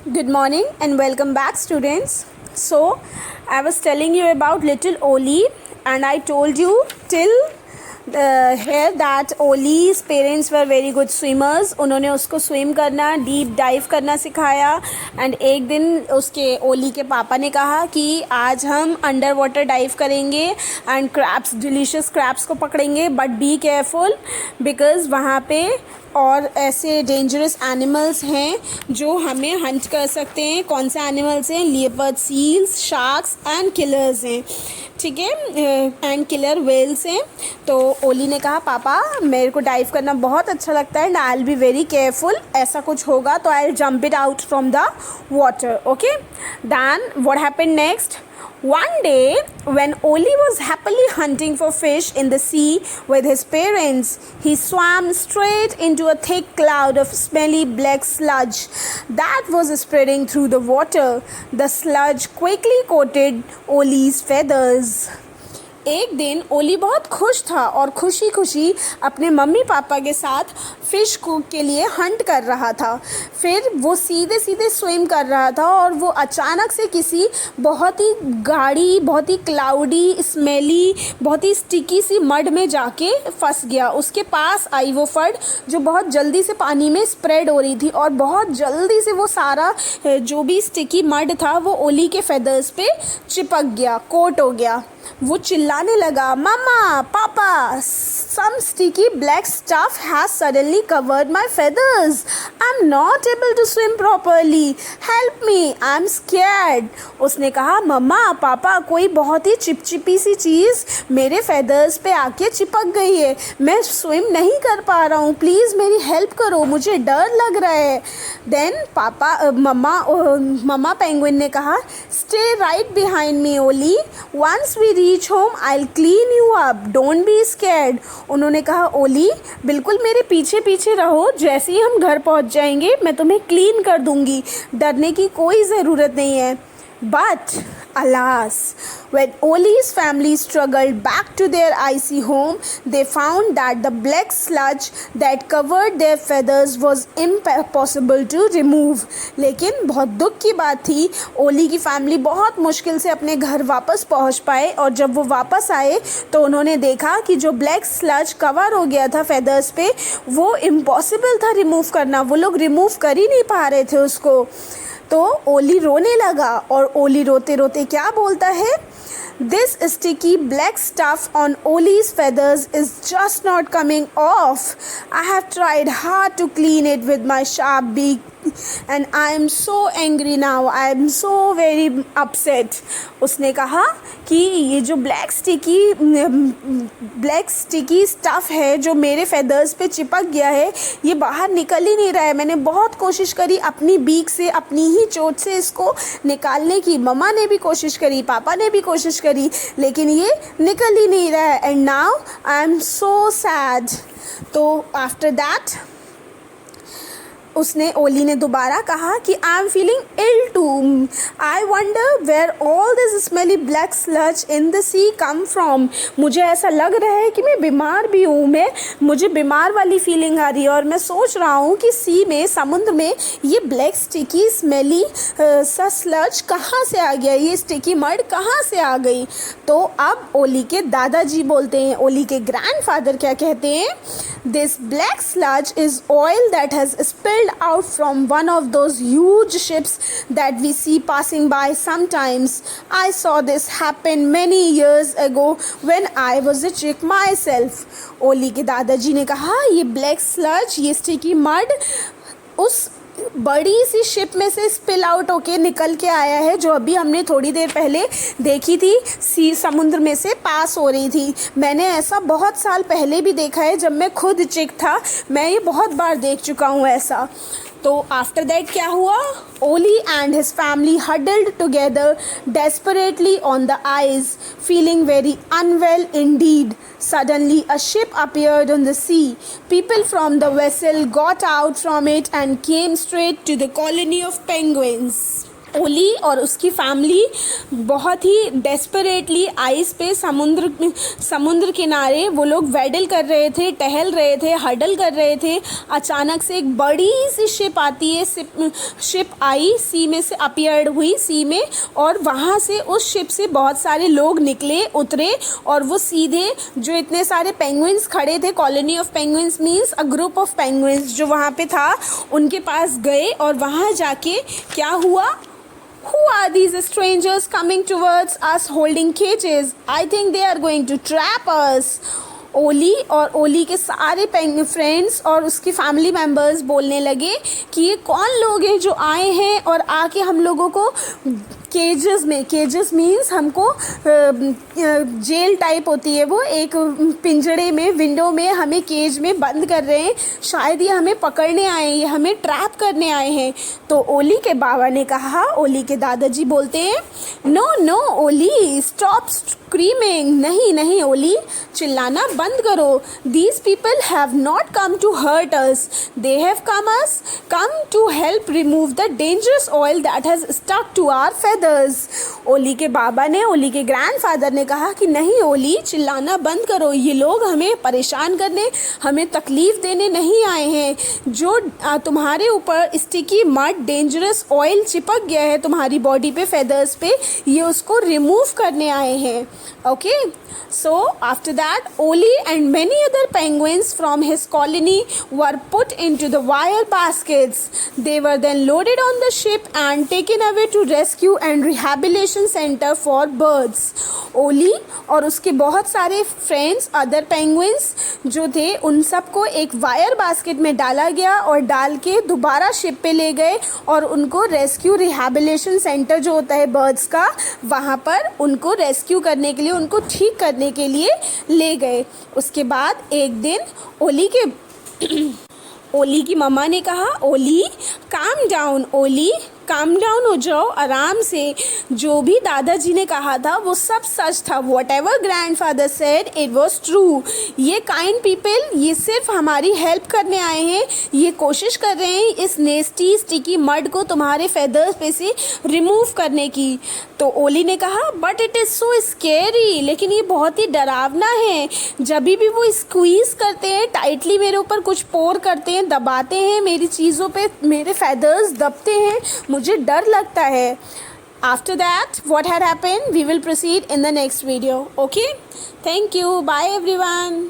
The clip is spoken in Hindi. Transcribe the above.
Good morning and welcome back, students. So, I was telling you about little Oli, and I told you till here that Oli's parents were very good swimmers. उन्होंने उसको swim करना, deep dive करना सिखाया. And एक दिन उसके ओली के पापा ने कहा कि आज हम अंडर वाटर डाइव करेंगे एंड क्रैब्स, डिलीशियस क्रैब्स को पकड़ेंगे, बट बी केयरफुल बिकॉज वहाँ पे और ऐसे डेंजरस एनिमल्स हैं जो हमें हंट कर सकते हैं. कौन से एनिमल्स हैं? Leopard, seals, sharks and killers हैं. ठीक है, एंड किलर वेल्स हैं. तो ओली ने कहा पापा मेरे को डाइव करना बहुत अच्छा लगता है and I will be very careful. ऐसा कुछ होगा तो I will jump it out from the water. Okay, then what happened next? One day, when Oli was happily hunting for fish in the sea with his parents, he swam straight into a thick cloud of smelly black sludge that was spreading through the water. The sludge quickly coated Oli's feathers. एक दिन ओली बहुत खुश था और खुशी खुशी अपने मम्मी पापा के साथ फ़िश को के लिए हंट कर रहा था. फिर वो सीधे सीधे स्विम कर रहा था और वो अचानक से किसी बहुत ही गाढ़ी, बहुत ही क्लाउडी, स्मेली, बहुत ही स्टिकी सी मड में जाके फंस गया. उसके पास आई वो फड जो बहुत जल्दी से पानी में स्प्रेड हो रही थी और बहुत जल्दी से वो सारा जो भी स्टिकी मड था वो ओली के फेदर्स पे चिपक गया, कोट हो गया. वो चिल्लाने लगा, मम्मा, पापा, some sticky black stuff has suddenly covered my feathers. I'm not able to swim properly. Help me, I'm scared. उसने कहा, मम्मा, पापा, कोई बहुत ही चिपचिपी सी चीज़ मेरे feathers पे आके चिपक गई है. मैं swim नहीं कर पा रहा हूँ. प्लीज़ मेरी हेल्प करो, मुझे डर लग रहा है. Then मम्मा पेंगुइन ने कहा, stay right behind me, Oli. Once we reach home, I'll clean you up. Don't be scared. उन्होंने कहा, ओली बिल्कुल मेरे पीछे पीछे रहो, जैसे ही हम घर पहुंच जाएंगे मैं तुम्हें क्लीन कर दूंगी, डरने की कोई ज़रूरत नहीं है. But alas, when Oli's family struggled back to their icy home, they found that the black sludge that covered their feathers was impossible to remove. लेकिन बहुत दुख की बात थी, ओली की फैमिली बहुत मुश्किल से अपने घर वापस पहुंच पाए और जब वो वापस आए तो उन्होंने देखा कि जो ब्लैक स्लज कवर हो गया था फेदर्स पे वो इम्पॉसिबल था रिमूव करना. वो लोग रिमूव कर ही नहीं पा रहे थे उसको. तो ओली रोने लगा और ओली रोते रोते क्या बोलता है? This sticky black stuff on Oli's feathers is just not coming off. I have tried hard to clean it with my sharp beak and I am so angry now. I am so very upset. उसने कहा कि ये जो ब्लैक स्टिकी स्टफ़ है जो मेरे फेदर्स पे चिपक गया है ये बाहर निकल ही नहीं रहा है. मैंने बहुत कोशिश करी अपनी बीक से, अपनी ही चोट से इसको निकालने की. मम्मा ने भी कोशिश करी, पापा ने भी कोशिश करी, लेकिन ये निकल ही नहीं रहा है. And now I am so sad. तो आफ्टर दैट उसने ओली ने दोबारा कहा कि I am feeling ill too. I wonder where all this smelly black sludge in the sea come from. मुझे ऐसा लग रहा है कि मैं बीमार भी हूँ. मुझे बीमार वाली फीलिंग आ रही है और मैं सोच रहा हूँ कि सी में, समुद्र में ये ब्लैक स्टिकी स्मेली सा स्लज कहाँ से आ गया, ये स्टिकी मड कहाँ से आ गई. तो अब ओली के दादाजी बोलते हैं, ओली के ग्रैंडफादर क्या कहते हैं? This black sludge is oil that has spilled out from one of those huge ships that we see passing by sometimes. I saw this happen many years ago when I was a chick myself. ओली के दादाजी ने कहा ये ब्लैक स्लज, ये स्टिकी मड उस बड़ी सी शिप में से स्पिल आउट होके निकल के आया है जो अभी हमने थोड़ी देर पहले देखी थी, समुद्र में से पास हो रही थी. मैंने ऐसा बहुत साल पहले भी देखा है जब मैं खुद चिक था. मैं ये बहुत बार देख चुका हूँ ऐसा. तो आफ्टर दैट क्या हुआ? Ollie and his family huddled together desperately on the ice, feeling very unwell indeed. Suddenly a ship appeared on the sea. People from the vessel got out from it and came straight to the colony of penguins. ओली और उसकी फैमिली बहुत ही डेस्परेटली आइस पे समुद्र किनारे वो लोग वैडल कर रहे थे, टहल रहे थे, हडल कर रहे थे। अचानक से एक बड़ी सी शिप आती है, शिप आई, सी में से अपीयर्ड हुई सी में, और वहाँ से उस शिप से बहुत सारे लोग निकले, उतरे, और वो सीधे जो इतने सारे पेंगुइन्स खड़े थे, colony of penguins means a group of penguins जो वहाँ पे था, उनके पास गए। और वहाँ जाके क्या हुआ? Who are these strangers coming towards us holding cages? I think they are going to trap us. ओली और ओली के सारे फ्रेंड्स और उसकी फैमिली मेम्बर्स बोलने लगे कि ये कौन लोग हैं जो आए हैं और आके हम लोगों को केजेस में, केजेस मीन्स हमको जेल टाइप होती है वो, एक पिंजड़े में, विंडो में हमें केज में बंद कर रहे हैं। शायद ये हमें पकड़ने आए हैं, ये हमें ट्रैप करने आए हैं। तो ओली के बाबा ने कहा, ओली के दादाजी बोलते हैं, no no Ollie, stop screaming, नहीं नहीं ओली, चिल्लाना बंद करो। These people have not come to hurt us, they have come to help remove the dangerous oil that has stuck to our feathers. Ollie के बाबा ने, ओली के ग्रैंडफादर ने कहा कि नहीं ओली, चिल्लाना बंद करो, ये लोग हमें परेशान करने, हमें तकलीफ देने नहीं आए हैं। जो तुम्हारे ऊपर स्टिकी मड, डेंजरस ऑयल चिपक गया है तुम्हारी बॉडी पे, फेदर्स पे, ये उसको रिमूव करने आए हैं। Okay, so after that, Oli and many other penguins from his colony were put into the wire baskets. They were then loaded on the ship and taken away to rescue and rehabilitation center for birds. Oli और उसके बहुत सारे फ्रेंड्स, अदर पेंगुइन्स जो थे, उन सबको एक वायर बास्केट में डाला गया और डाल के दोबारा शिप पे ले गए और उनको रेस्क्यू रिहैबिलिटेशन सेंटर जो होता है बर्ड्स का, वहाँ पर उनको रेस्क्यू करने के लिए, उनको ठीक करने के लिए ले गए। उसके बाद एक दिन ओली की मम्मा ने कहा, ओली काम डाउन, ओली काम डाउन हो जाओ, आराम से। जो भी दादाजी ने कहा था वो सब सच था। What ever grand father said it was true. ये काइंड पीपल, ये सिर्फ हमारी हेल्प करने आए हैं, ये कोशिश कर रहे हैं इस नेस्टी स्टिकी मड को तुम्हारे फेदर्स पे से रिमूव करने की। तो ओली ने कहा, but it is so scary, लेकिन ये बहुत ही डरावना है। जब भी वो स्क्वीज़ करते हैं टाइटली, मेरे ऊपर कुछ पोर करते हैं, दबाते हैं, मेरी चीज़ों पे मेरे फेदर्स दबते हैं, मुझे डर लगता है। After that, what had happened? We will proceed in the next video. Okay? Thank you. Bye everyone.